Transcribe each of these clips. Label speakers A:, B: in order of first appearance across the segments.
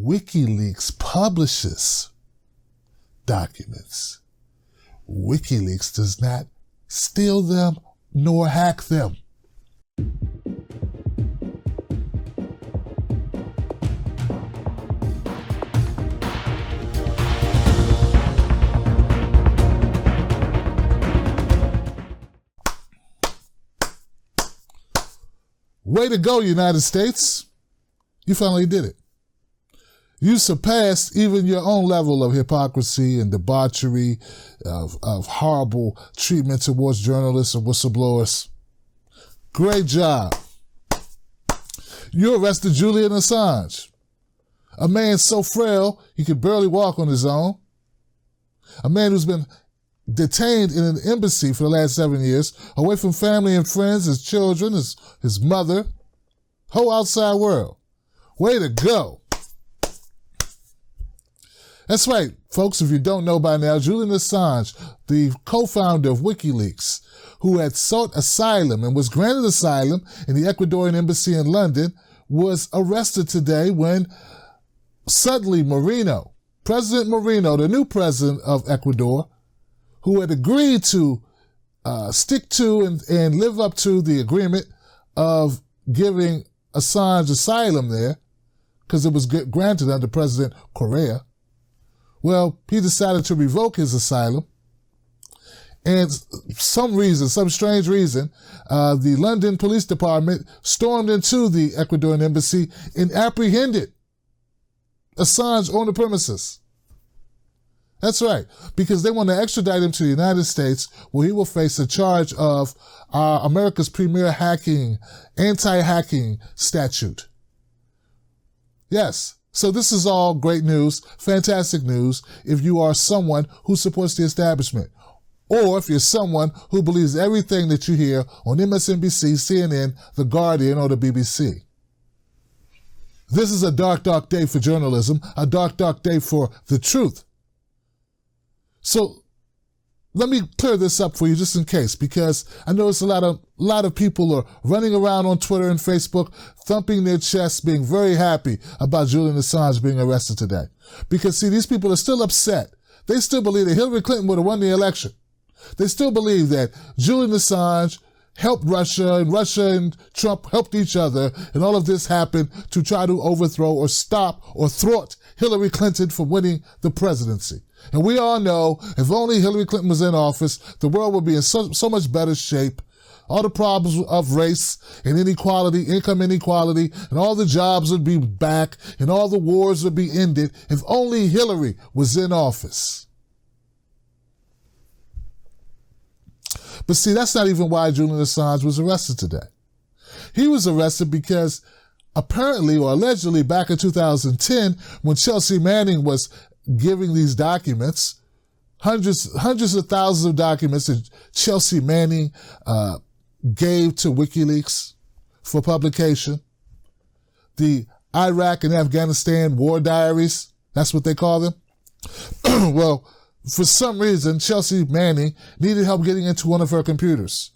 A: WikiLeaks publishes documents. WikiLeaks does not steal them nor hack them. Way to go, United States. You finally did it. You surpassed even your own level of hypocrisy and debauchery, of horrible treatment towards journalists and whistleblowers. Great job. You arrested Julian Assange, a man so frail he could barely walk on his own, a man who's been detained in an embassy for the last 7 years, away from family and friends, his children, his mother, whole outside world. Way to go. That's right, folks, if you don't know by now, Julian Assange, the co-founder of WikiLeaks, who had sought asylum and was granted asylum in the Ecuadorian embassy in London, was arrested today when suddenly President Moreno, the new president of Ecuador, who had agreed to stick to and live up to the agreement of giving Assange asylum there, because it was granted under President Correa. Well, he decided to revoke his asylum. And some strange reason, the London Police Department stormed into the Ecuadorian embassy and apprehended Assange on the premises. That's right, because they want to extradite him to the United States, where he will face a charge of America's premier anti-hacking statute. Yes, so this is all great news, fantastic news, if you are someone who supports the establishment, or if you're someone who believes everything that you hear on MSNBC, CNN, The Guardian, or the BBC. This is a dark, dark day for journalism, a dark, dark day for the truth. So let me clear this up for you just in case, because I notice a lot of people are running around on Twitter and Facebook, thumping their chests, being very happy about Julian Assange being arrested today. Because see, these people are still upset. They still believe that Hillary Clinton would have won the election. They still believe that Julian Assange helped Russia and Trump helped each other, and all of this happened to try to overthrow or stop or thwart Hillary Clinton from winning the presidency. And we all know if only Hillary Clinton was in office, the world would be in so much better shape. All the problems of race and inequality, income inequality, and all the jobs would be back, and all the wars would be ended if only Hillary was in office. But see, that's not even why Julian Assange was arrested today. He was arrested because apparently or allegedly back in 2010, when Cheslea Manning was giving these documents, hundreds of thousands of documents that Cheslea Manning gave to WikiLeaks for publication. The Iraq and Afghanistan war diaries, that's what they call them. Well, for some reason, Cheslea Manning needed help getting into one of her computers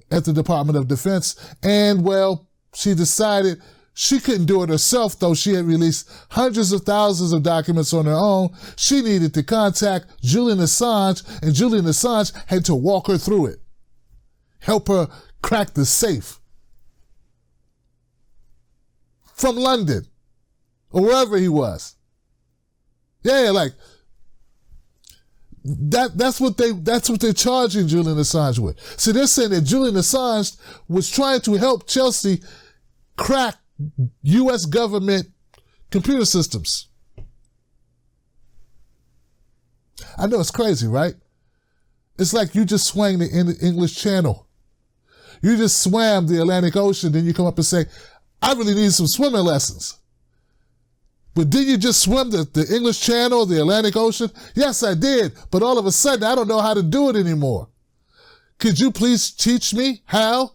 A: at the Department of Defense. And well, she decided she couldn't do it herself, though she had released hundreds of thousands of documents on her own. She needed to contact Julian Assange, and Julian Assange had to walk her through it, help her crack the safe from London or wherever he was. Yeah, like that's what they're charging Julian Assange with. So they're saying that Julian Assange was trying to help Cheslea crack U.S. government computer systems. I know it's crazy, right? It's like you just swam the English Channel. You just swam the Atlantic Ocean, then you come up and say, I really need some swimming lessons. But did you just swim the English Channel, the Atlantic Ocean? Yes, I did. But all of a sudden, I don't know how to do it anymore. Could you please teach me how?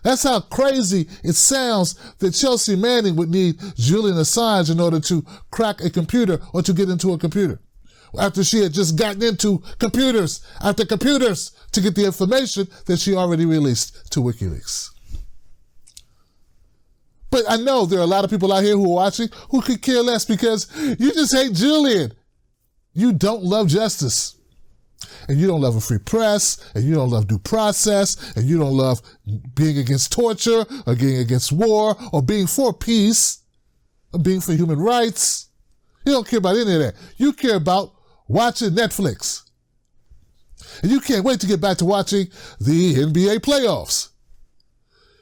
A: That's how crazy it sounds that Cheslea Manning would need Julian Assange in order to crack a computer or to get into a computer. After she had just gotten into computers after computers to get the information that she already released to WikiLeaks. But I know there are a lot of people out here who are watching who could care less because you just hate Julian. You don't love justice. And you don't love a free press, and you don't love due process, and you don't love being against torture, or being against war, or being for peace, or being for human rights. You don't care about any of that. You care about watching Netflix. And you can't wait to get back to watching the NBA playoffs.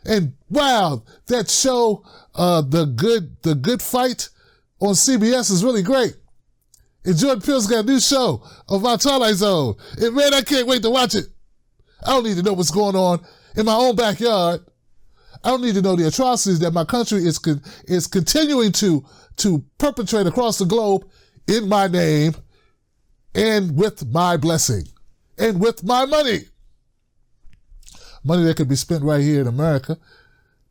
A: And wow, that show, The Good Fight on CBS is really great. And Jordan Peele's got a new show on my Twilight Zone. And man, I can't wait to watch it. I don't need to know what's going on in my own backyard. I don't need to know the atrocities that my country is continuing to perpetrate across the globe in my name and with my blessing and with my money. Money that could be spent right here in America,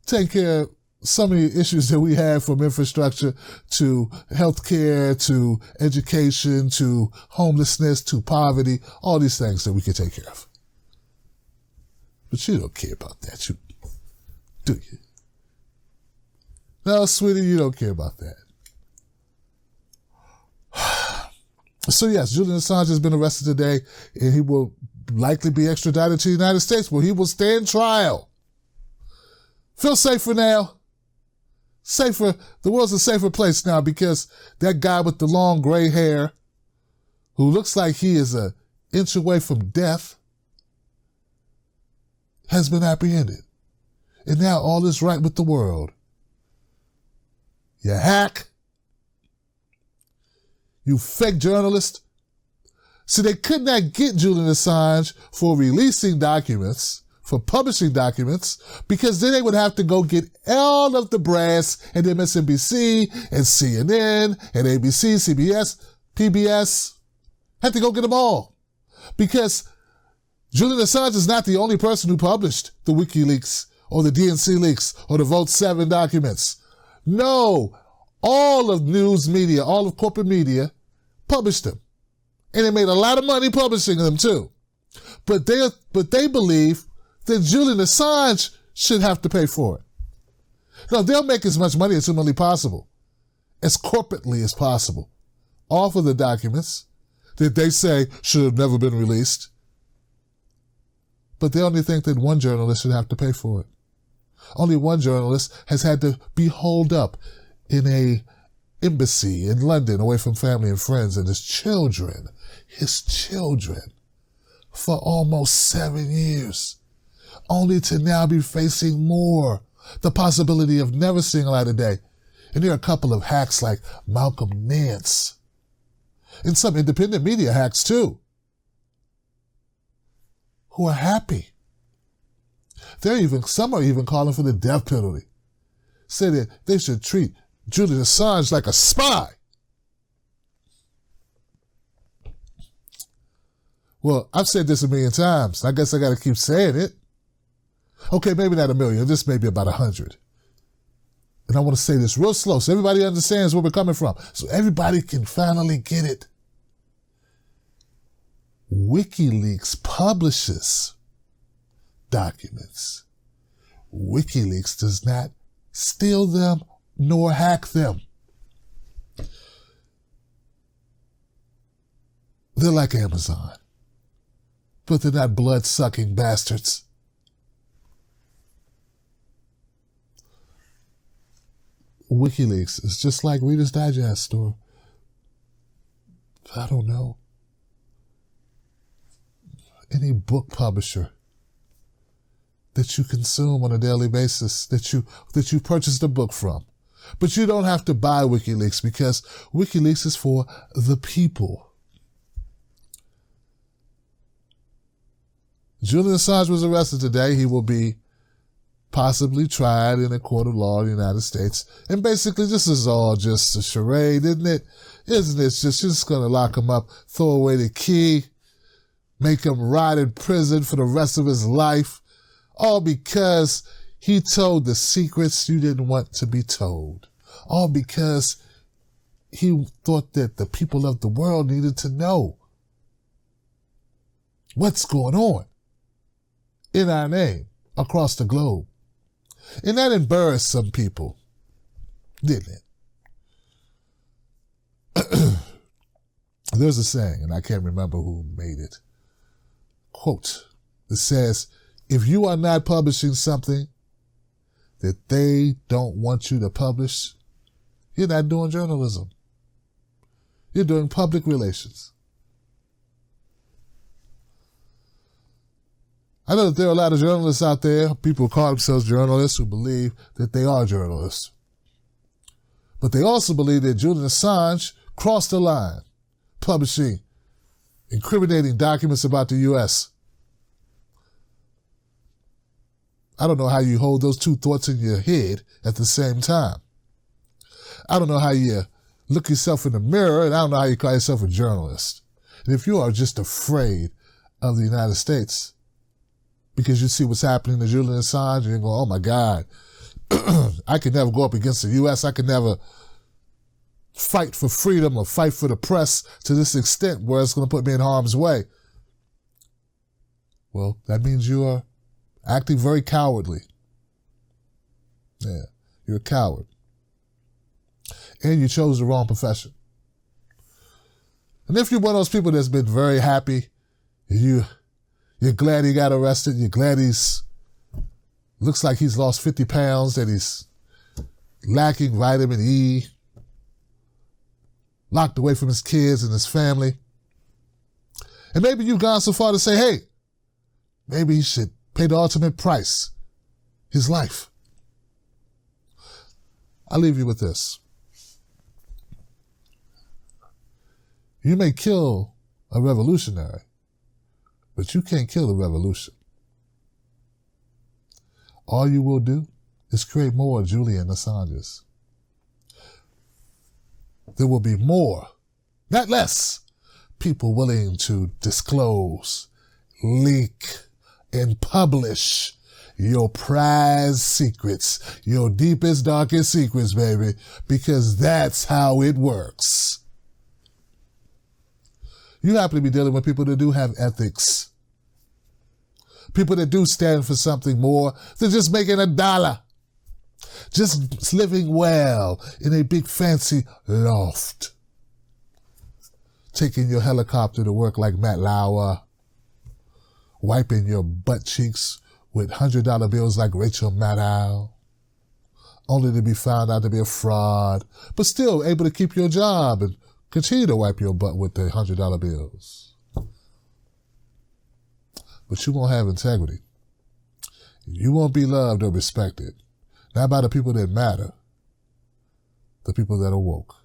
A: taking care of so many issues that we have, from infrastructure to healthcare to education to homelessness to poverty, all these things that we can take care of. But you don't care about that, do you? No, sweetie, you don't care about that. So yes, Julian Assange has been arrested today, and he will likely be extradited to the United States, where he will stand trial. Feel safer now. Safer. The world's a safer place now because that guy with the long gray hair, who looks like he is an inch away from death, has been apprehended. And now all is right with the world. You hack. You fake journalist. So they could not get Julian Assange for releasing documents, for publishing documents, because then they would have to go get all of the brass and MSNBC and CNN and ABC, CBS, PBS. Had to go get them all. Because Julian Assange is not the only person who published the Wikileaks or the DNC leaks or the Vote 7 documents. No, all of news media, all of corporate media published them. And they made a lot of money publishing them too. But they believe that Julian Assange should have to pay for it. No, they'll make as much money as humanly possible, as corporately as possible, off of the documents that they say should have never been released. But they only think that one journalist should have to pay for it. Only one journalist has had to be holed up in a embassy in London, away from family and friends and his children, for almost 7 years, only to now be facing more, the possibility of never seeing a light of day. And there are a couple of hacks like Malcolm Nance, and some independent media hacks too, who are happy. Some are even calling for the death penalty. Say that they should treat Julian Assange like a spy. Well, I've said this a million times. I guess I got to keep saying it. Okay, maybe not a million. This may be about 100. And I want to say this real slow so everybody understands where we're coming from, so everybody can finally get it. Wikileaks publishes documents. WikiLeaks does not steal them nor hack them. They're like Amazon, but they're not blood-sucking bastards. WikiLeaks is just like Reader's Digest or, I don't know, any book publisher that you consume on a daily basis, that you purchased a book from. But you don't have to buy WikiLeaks because WikiLeaks is for the people. Julian Assange was arrested today. He will be possibly tried in a court of law in the United States. And basically, this is all just a charade, isn't it? Isn't it? Just going to lock him up, throw away the key, make him rot in prison for the rest of his life, all because he told the secrets you didn't want to be told. All because he thought that the people of the world needed to know what's going on in our name across the globe. And that embarrassed some people. didn't it? There's a saying, and I can't remember who made it. Quote, it says, if you are not publishing something that they don't want you to publish, you're not doing journalism. You're doing public relations. I know that there are a lot of journalists out there, people who call themselves journalists, who believe that they are journalists. But they also believe that Julian Assange crossed the line, publishing incriminating documents about the U.S. I don't know how you hold those two thoughts in your head at the same time. I don't know how you look yourself in the mirror, and I don't know how you call yourself a journalist. And if you are just afraid of the United States because you see what's happening to Julian Assange, and you go, oh my God, I could never go up against the U.S. I could never fight for freedom or fight for the press to this extent where it's going to put me in harm's way. Well, that means you are acting very cowardly. Yeah, you're a coward. And you chose the wrong profession. And if you're one of those people that's been very happy, you're glad he got arrested, you're glad looks like he's lost 50 pounds, that he's lacking vitamin E, locked away from his kids and his family. And maybe you've gone so far to say, hey, maybe he should pay the ultimate price, his life. I'll leave you with this. You may kill a revolutionary, but you can't kill the revolution. All you will do is create more Julian Assanges. There will be more, not less, people willing to disclose, leak, and publish your prized secrets, your deepest, darkest secrets, baby, because that's how it works. You happen to be dealing with people that do have ethics. People that do stand for something more than just making $1. Just living well in a big fancy loft. Taking your helicopter to work like Matt Lauer. Wiping your butt cheeks with $100 bills like Rachel Maddow. Only to be found out to be a fraud, but still able to keep your job and continue to wipe your butt with the $100 bills. But you won't have integrity. You won't be loved or respected. Not by the people that matter, the people that are woke.